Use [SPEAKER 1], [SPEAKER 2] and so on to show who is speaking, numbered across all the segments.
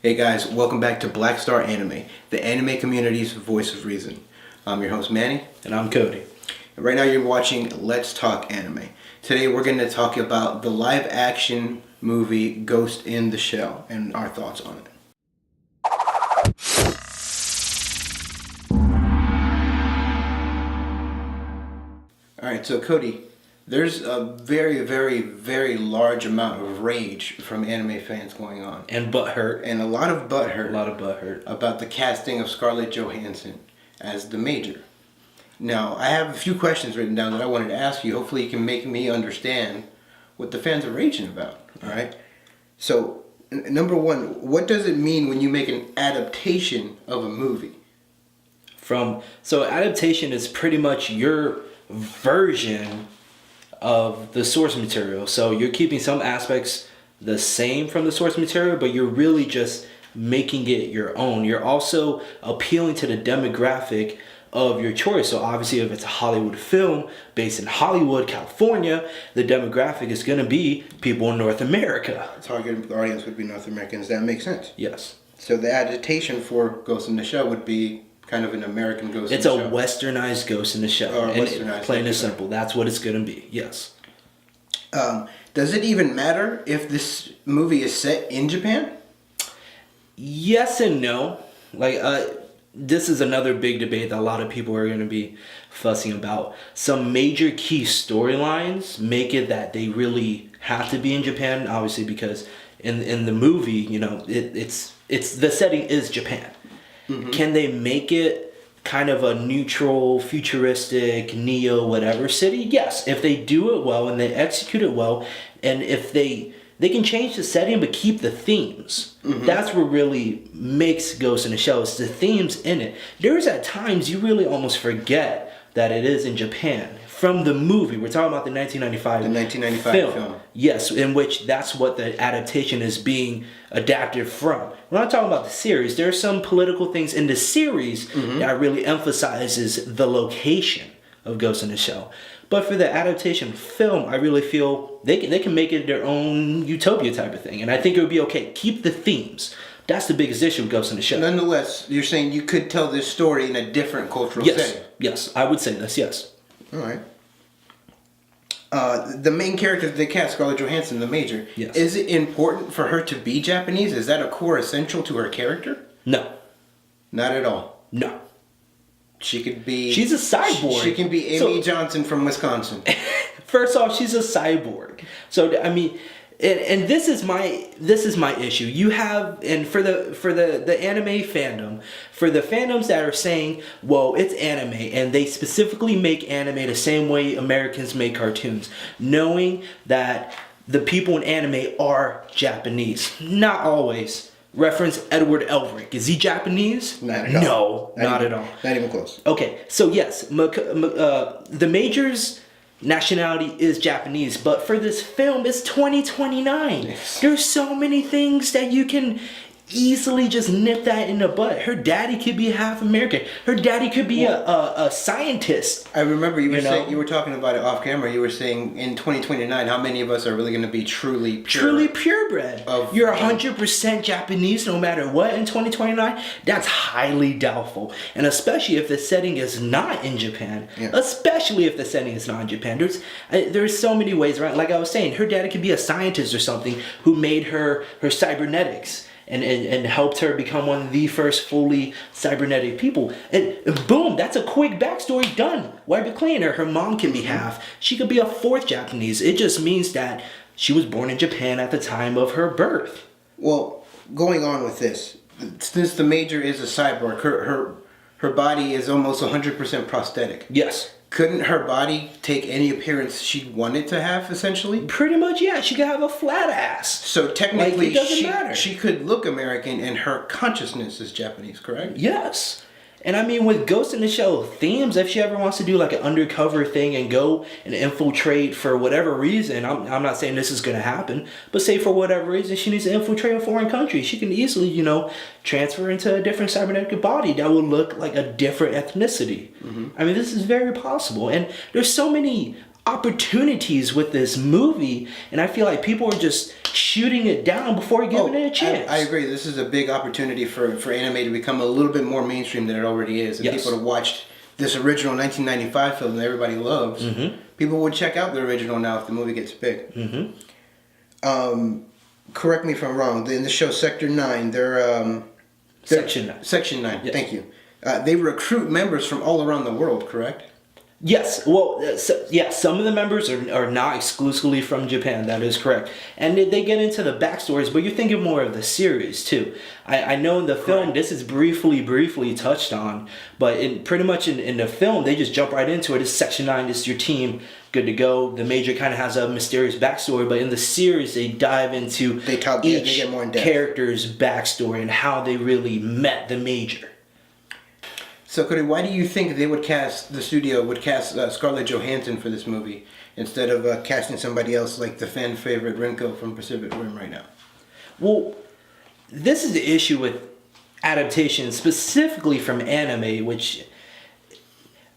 [SPEAKER 1] Hey guys, welcome back to Black Star Anime, the anime community's voice of reason. I'm your host Manny.
[SPEAKER 2] And I'm Cody.
[SPEAKER 1] And right now you're watching Let's Talk Anime. Today we're going to talk about the live action movie Ghost in the Shell and our thoughts on it. Alright, so Cody, there's a very large amount of rage from anime fans going on.
[SPEAKER 2] And butthurt.
[SPEAKER 1] And a lot of
[SPEAKER 2] butthurt.
[SPEAKER 1] About the casting of Scarlett Johansson as the Major. Now, I have a few questions written down that I wanted to ask you. Hopefully you can make me understand what the fans are raging about. Alright? So, number one, what does it mean when you make an adaptation of a movie?
[SPEAKER 2] So adaptation is pretty much your version of the source material. So you're keeping some aspects the same from the source material, but you're really just making it your own. You're also appealing to the demographic of your choice. So obviously if it's a Hollywood film based in Hollywood, California, the demographic is going to be people in North America.
[SPEAKER 1] Target audience would be North Americans. That makes sense.
[SPEAKER 2] Yes.
[SPEAKER 1] So the adaptation for Ghost in the Shell would be kind of an American Ghost in the Shell.
[SPEAKER 2] It's a westernized Ghost in the Shell.
[SPEAKER 1] Or
[SPEAKER 2] and
[SPEAKER 1] westernized.
[SPEAKER 2] Plain and simple. That's what it's going to be. Yes.
[SPEAKER 1] Does it even matter if this movie is set in Japan?
[SPEAKER 2] Yes and no. This is another big debate that a lot of people are going to be fussing about. Some major key storylines make it that they really have to be in Japan, obviously, because in the movie, you know, it's the setting is Japan. Mm-hmm. Can they make it kind of a neutral, futuristic, neo whatever city? Yes, if they do it well and they execute it well, and if they can change the setting but keep the themes. Mm-hmm. That's what really makes Ghost in the Shell, is the themes in it. There's at times you really almost forget that it is in Japan. From the movie, we're talking about the 1995 film. Yes, in which that's what the adaptation is being adapted from. We're not talking about the series. There are some political things in the series that really emphasizes the location of Ghost in the Shell. But for the adaptation film, I really feel they can make it their own utopia type of thing. And I think it would be okay. Keep the themes. That's the biggest issue with Ghost in the Shell.
[SPEAKER 1] Nonetheless, you're saying you could tell this story in a different cultural setting?
[SPEAKER 2] Yes, I would say this, yes.
[SPEAKER 1] All right. The main character they cast, Scarlett Johansson, the Major.
[SPEAKER 2] Yes.
[SPEAKER 1] Is it important for her to be Japanese? Is that a core essential to her character?
[SPEAKER 2] No.
[SPEAKER 1] Not at all?
[SPEAKER 2] No.
[SPEAKER 1] She could be...
[SPEAKER 2] She's a cyborg.
[SPEAKER 1] She can be Amy Johnson from Wisconsin.
[SPEAKER 2] First off, she's a cyborg. So, I mean... And this is my issue. You have, and for the anime fandom, for the fandoms that are saying, well, it's anime, and they specifically make anime the same way Americans make cartoons, knowing that the people in anime are Japanese. Not always. Reference Edward Elric. Is he Japanese?
[SPEAKER 1] Not at all.
[SPEAKER 2] No, not at all.
[SPEAKER 1] Not even close.
[SPEAKER 2] Okay, so yes, the Major's nationality is Japanese, but for this film, it's 2029. Yes. There's so many things that you can easily just nip that in the butt. Her daddy could be half American. Her daddy could be a scientist.
[SPEAKER 1] I remember you were talking about it off camera. You were saying in 2029, how many of us are really going to be truly
[SPEAKER 2] purebred? You're 100% Japanese no matter what in 2029. That's highly doubtful, and especially if the setting is not in Japan. Yeah. Especially if the setting is not in Japan. There's so many ways around. Like I was saying, her daddy could be a scientist or something who made her cybernetics. And helped her become one of the first fully cybernetic people. And boom, that's a quick backstory done. Wipe it clean. Her mom can be half. She could be a fourth Japanese. It just means that she was born in Japan at the time of her birth.
[SPEAKER 1] Well, going on with this, since the Major is a cyborg, her body is almost 100% prosthetic.
[SPEAKER 2] Yes.
[SPEAKER 1] Couldn't her body take any appearance she wanted to have, essentially?
[SPEAKER 2] Pretty much, yeah. She could have a flat ass.
[SPEAKER 1] So technically,
[SPEAKER 2] it doesn't matter.
[SPEAKER 1] She could look American and her consciousness is Japanese, correct?
[SPEAKER 2] Yes. And I mean, with Ghost in the Shell themes, if she ever wants to do like an undercover thing and go and infiltrate for whatever reason, I'm not saying this is going to happen, but say for whatever reason she needs to infiltrate a foreign country, she can easily, transfer into a different cybernetic body that will look like a different ethnicity. Mm-hmm. I mean, this is very possible. And there's so many opportunities with this movie, and I feel like people are just shooting it down before giving it a chance.
[SPEAKER 1] I agree. This is a big opportunity for anime to become a little bit more mainstream than it already is. If
[SPEAKER 2] Yes.
[SPEAKER 1] people have watched this original 1995 film that everybody loves, people would check out the original now if the movie gets big. Correct me if I'm wrong. In the show Sector 9,
[SPEAKER 2] Section 9.
[SPEAKER 1] Section 9,
[SPEAKER 2] Yes.
[SPEAKER 1] thank you. They recruit members from all around the world, correct?
[SPEAKER 2] Yes, well, some of the members are not exclusively from Japan. That is correct, and they get into the backstories. But you're thinking more of the series too. I know in the film this is briefly touched on, but pretty much in the film they just jump right into it. It's Section 9. This is your team, good to go. The Major kind of has a mysterious backstory, but in the series they dive into
[SPEAKER 1] They
[SPEAKER 2] each
[SPEAKER 1] get more in depth.
[SPEAKER 2] character's backstory and how they really met the Major.
[SPEAKER 1] So, Cody, why do you think the studio would cast Scarlett Johansson for this movie instead of casting somebody else like the fan favorite Rinko from Pacific Rim right now?
[SPEAKER 2] Well, this is the issue with adaptation, specifically from anime, which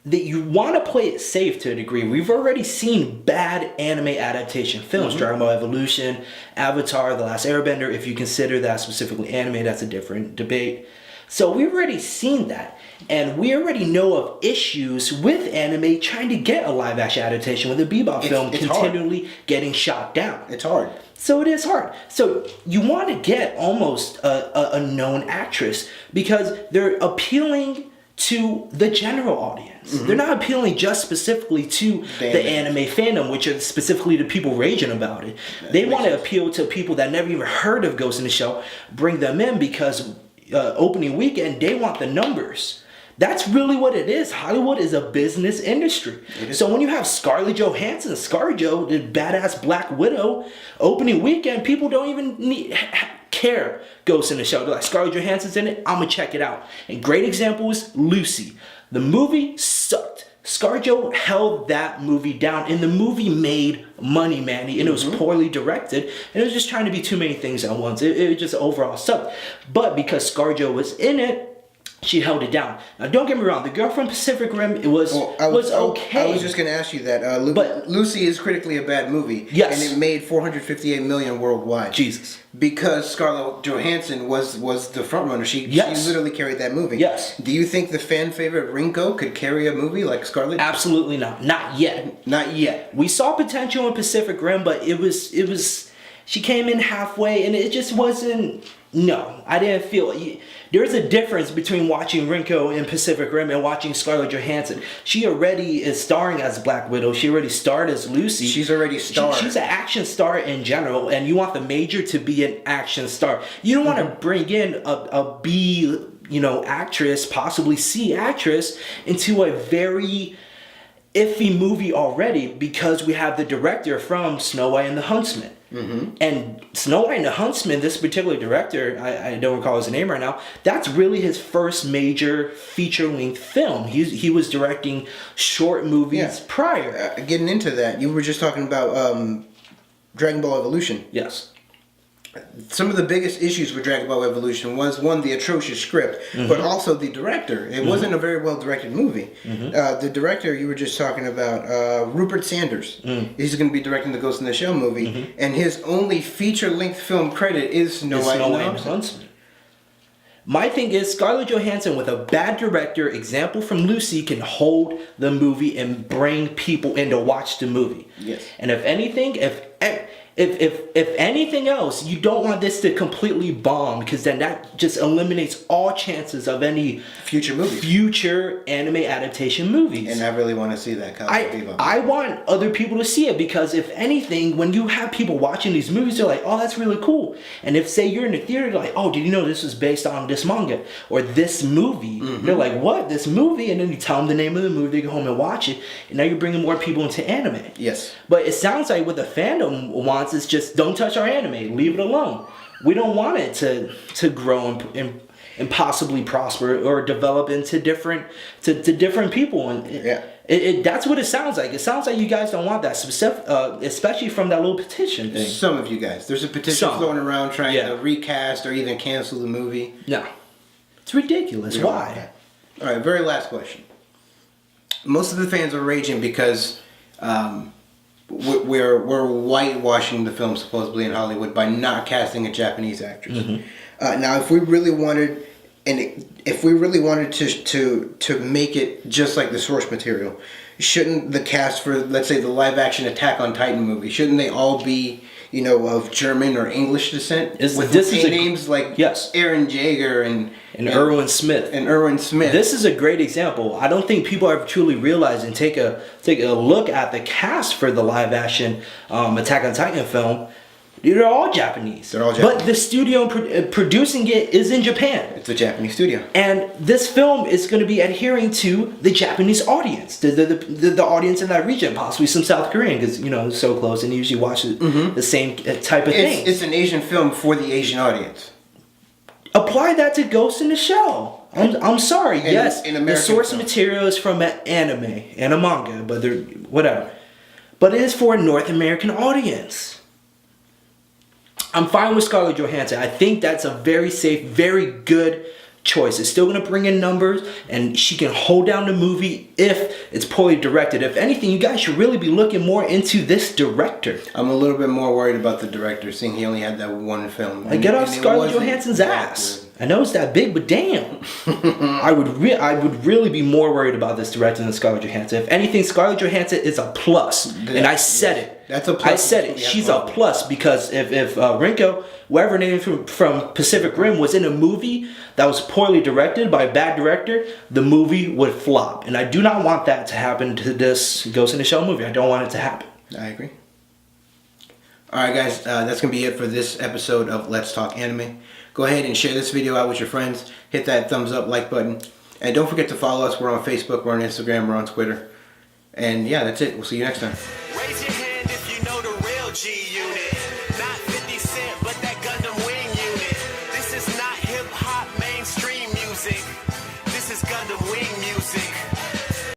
[SPEAKER 2] that you want to play it safe to a degree. We've already seen bad anime adaptation films, Dragon Ball Evolution, Avatar, The Last Airbender. If you consider that specifically anime, that's a different debate. So we've already seen that. And we already know of issues with anime trying to get a live action adaptation with a Bebop film
[SPEAKER 1] it's
[SPEAKER 2] continually getting shot down.
[SPEAKER 1] It's hard.
[SPEAKER 2] So it is hard. So you want to get almost a known actress because they're appealing to the general audience. They're not appealing just specifically to the anime fandom, which are specifically the people raging about it. They want to appeal to people that never even heard of Ghost in the Shell, bring them in because opening weekend, they want the numbers. That's really what it is. Hollywood is a business industry. So when you have Scarlett Johansson, ScarJo, the badass Black Widow, opening weekend, people don't even care Ghost in the Shell. They're like, Scarlett Johansson's in it, I'm gonna check it out. And great example is Lucy. The movie sucked. ScarJo held that movie down, and the movie made money, Manny, and it was poorly directed, and it was just trying to be too many things at once. It just overall sucked. But because ScarJo was in it, she held it down. Now, don't get me wrong. The Girl from Pacific Rim was okay.
[SPEAKER 1] I was just going to ask you that.
[SPEAKER 2] But
[SPEAKER 1] Lucy is critically a bad movie.
[SPEAKER 2] Yes.
[SPEAKER 1] And it made $458 million worldwide.
[SPEAKER 2] Jesus.
[SPEAKER 1] Because Scarlett Johansson was the frontrunner. She literally carried that movie.
[SPEAKER 2] Yes.
[SPEAKER 1] Do you think the fan favorite Rinko could carry a movie like Scarlett?
[SPEAKER 2] Absolutely not. Not yet.
[SPEAKER 1] Not yet.
[SPEAKER 2] We saw potential in Pacific Rim, but it was. She came in halfway, and it just wasn't. No, I didn't feel. There's a difference between watching Rinko in Pacific Rim and watching Scarlett Johansson. She already is starring as Black Widow. She already starred as Lucy.
[SPEAKER 1] She's already starred.
[SPEAKER 2] She's an action star in general, and you want the Major to be an action star. You don't want to bring in a B, actress, possibly C actress, into a very iffy movie already because we have the director from Snow White and the Huntsman. And Snow White and the Huntsman, this particular director, I don't recall his name right now, that's really his first major feature-length film. He was directing short movies prior.
[SPEAKER 1] Getting into that, you were just talking about Dragon Ball Evolution.
[SPEAKER 2] Yes.
[SPEAKER 1] Some of the biggest issues with Dragon Ball Evolution was, one, the atrocious script, but also the director. It wasn't a very well-directed movie. The director you were just talking about, Rupert Sanders, he's going to be directing the Ghost in the Shell movie, and his only feature-length film credit is Snow White and the Huntsman.
[SPEAKER 2] My thing is, Scarlett Johansson with a bad director, example from Lucy, can hold the movie and bring people in to watch the movie.
[SPEAKER 1] Yes.
[SPEAKER 2] And if anything, if anything else, you don't want this to completely bomb, because then that just eliminates all chances of any future anime adaptation movies.
[SPEAKER 1] And I really want to see that.
[SPEAKER 2] I want other people to see it, because if anything, when you have people watching these movies, they're like, oh, that's really cool. And if, say, you're in the theater, they're like, oh, did you know this was based on this manga or this movie? They're like, what? This movie? And then you tell them the name of the movie, they go home and watch it, and now you're bringing more people into anime.
[SPEAKER 1] Yes.
[SPEAKER 2] But it sounds like what the fandom wants is just, don't touch our anime, leave it alone. We don't want it to grow and possibly prosper or develop into different people. And that's what it sounds like. It sounds like you guys don't want that, especially from that little petition thing.
[SPEAKER 1] Some of you guys. There's a petition floating around trying to recast or even cancel the movie.
[SPEAKER 2] No. It's ridiculous. Why?
[SPEAKER 1] All right, very last question. Most of the fans are raging because we're whitewashing the film supposedly in Hollywood by not casting a Japanese actress. Now, if we really wanted, if we really wanted to make it just like the source material, shouldn't the cast for, let's say, the live action Attack on Titan movie, shouldn't they all be, you know, of German or English descent? With names like Aaron Jaeger and
[SPEAKER 2] Erwin Smith.
[SPEAKER 1] This
[SPEAKER 2] is a great example. I don't think people have truly realized and take a look at the cast for the live action Attack on Titan film. They're all Japanese. But the studio producing it is in Japan.
[SPEAKER 1] It's a Japanese studio.
[SPEAKER 2] And this film is going to be adhering to the Japanese audience, the audience in that region, possibly some South Korean, because, you know, it's so close and usually watches the same type of thing.
[SPEAKER 1] It's an Asian film for the Asian audience.
[SPEAKER 2] Apply that to Ghost in the Shell. I'm sorry. Yes, the source material is from an anime and a manga, but they're whatever. But it is for a North American audience. I'm fine with Scarlett Johansson. I think that's a very safe, very good choice. It's still going to bring in numbers, and she can hold down the movie if it's poorly directed. If anything, you guys should really be looking more into this director.
[SPEAKER 1] I'm a little bit more worried about the director, seeing he only had that one film.
[SPEAKER 2] Get off Scarlett Johansson's ass. I know it's that big, but damn. I would really be more worried about this director than Scarlett Johansson. If anything, Scarlett Johansson is a plus. And I said it.
[SPEAKER 1] That's a plus.
[SPEAKER 2] I said it. She's a plus because if Rinko, whatever her name from Pacific Rim, was in a movie that was poorly directed by a bad director, the movie would flop. And I do not want that to happen to this Ghost in the Shell movie. I don't want it to happen.
[SPEAKER 1] I agree. Alright guys, that's going to be it for this episode of Let's Talk Anime. Go ahead and share this video out with your friends. Hit that thumbs up, like button. And don't forget to follow us. We're on Facebook, we're on Instagram, we're on Twitter. And yeah, that's it. We'll see you next time.
[SPEAKER 3] Raise your hand if you know the real G-Unit. Not 50 Cent, but that Gundam Wing Unit. This is not hip-hop mainstream music.